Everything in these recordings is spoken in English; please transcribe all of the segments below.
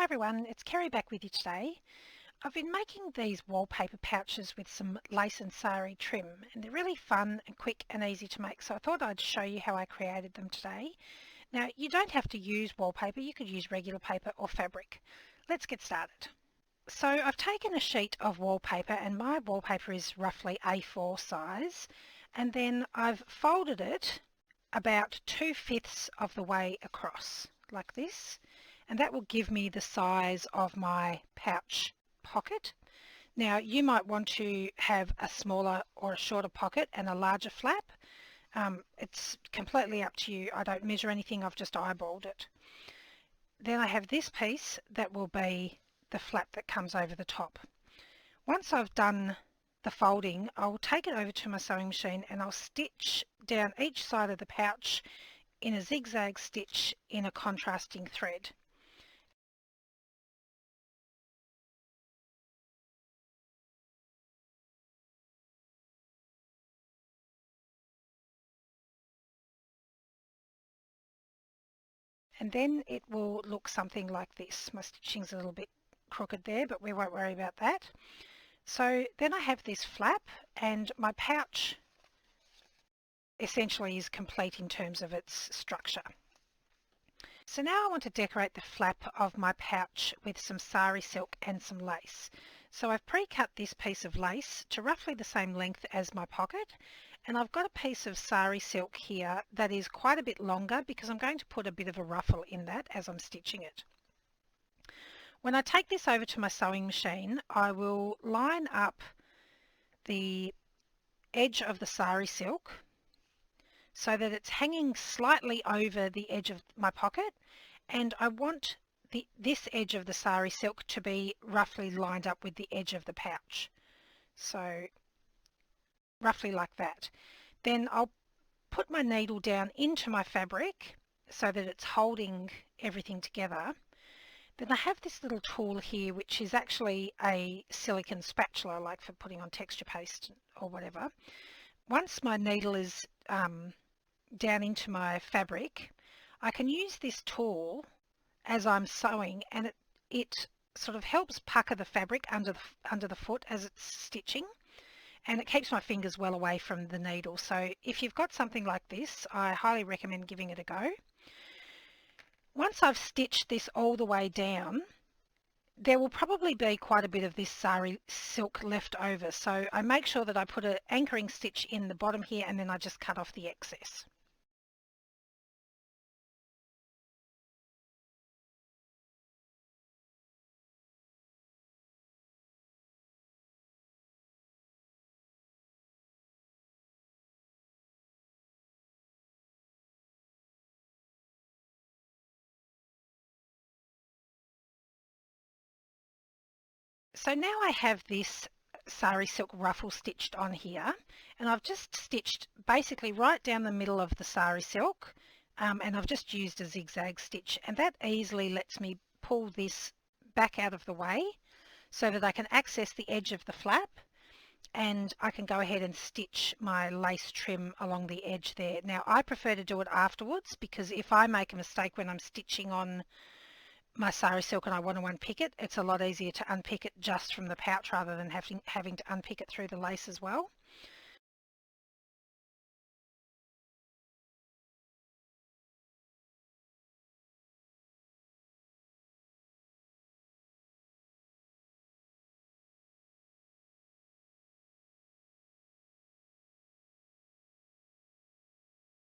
everyone, it's Kerry back with you today. I've been making these wallpaper pouches with some lace and sari trim, and they're really fun and quick and easy to make, so I thought I'd show you how I created them today. Now, you don't have to use wallpaper, you could use regular paper or fabric. Let's get started. So I've taken a sheet of wallpaper, and my wallpaper is roughly A4 size, and then I've folded it about 2/5 of the way across, like this. And that will give me the size of my pouch pocket. Now you might want to have a smaller or a shorter pocket and a larger flap. It's completely up to you. I don't measure anything, I've just eyeballed it. Then I have this piece that will be the flap that comes over the top. Once I've done the folding, I'll take it over to my sewing machine and I'll stitch down each side of the pouch in a zigzag stitch in a contrasting thread. And then it will look something like this. My stitching's a little bit crooked there, but we won't worry about that. So then I have this flap, and my pouch essentially is complete in terms of its structure. So now I want to decorate the flap of my pouch with some sari silk and some lace. So I've pre-cut this piece of lace to roughly the same length as my pocket, and I've got a piece of sari silk here that is quite a bit longer because I'm going to put a bit of a ruffle in that as I'm stitching it. When I take this over to my sewing machine, I will line up the edge of the sari silk so that it's hanging slightly over the edge of my pocket, and I want this edge of the sari silk to be roughly lined up with the edge of the pouch. So roughly like that. Then I'll put my needle down into my fabric so that it's holding everything together. Then I have this little tool here which is actually a silicone spatula, like for putting on texture paste or whatever. Once my needle is down into my fabric, I can use this tool as I'm sewing, and it sort of helps pucker the fabric under the foot as it's stitching, and it keeps my fingers well away from the needle. So if you've got something like this, I highly recommend giving it a go. Once I've stitched this all the way down, there will probably be quite a bit of this sari silk left over, so I make sure that I put an anchoring stitch in the bottom here, and then I just cut off the excess. So now I have this sari silk ruffle stitched on here, and I've just stitched basically right down the middle of the sari silk, and I've just used a zigzag stitch, and that easily lets me pull this back out of the way so that I can access the edge of the flap, and I can go ahead and stitch my lace trim along the edge there. Now I prefer to do it afterwards, because if I make a mistake when I'm stitching on my sari silk and I want to unpick it, it's a lot easier to unpick it just from the pouch rather than having to unpick it through the lace as well.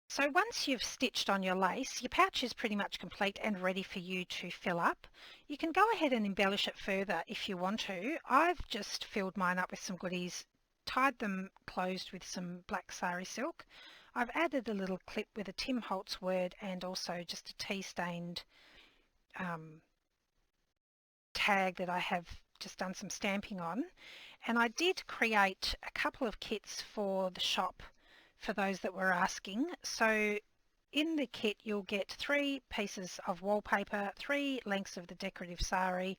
So once you've stitched on your lace, your pouch is pretty much complete and ready for you to fill up. You can go ahead and embellish it further if you want to. I've just filled mine up with some goodies, tied them closed with some black sari silk. I've added a little clip with a Tim Holtz word and also just a tea-stained tag that I have just done some stamping on. And I did create a couple of kits for the shop for those that were asking. So in the kit you'll get 3 pieces of wallpaper, 3 lengths of the decorative sari,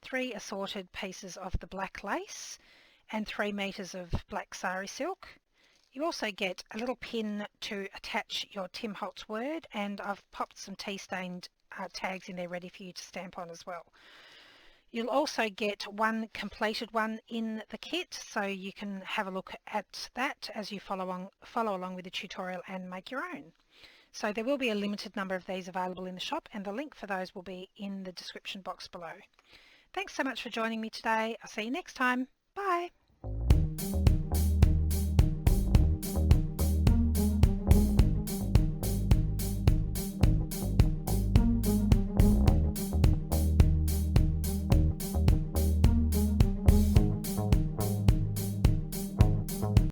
3 assorted pieces of the black lace, and 3 meters of black sari silk. You also get a little pin to attach your Tim Holtz word, and I've popped some tea-stained tags in there ready for you to stamp on as well. You'll also get one completed one in the kit, so you can have a look at that as you follow along with the tutorial and make your own. So there will be a limited number of these available in the shop, and the link for those will be in the description box below. Thanks so much for joining me today. I'll see you next time. Bye.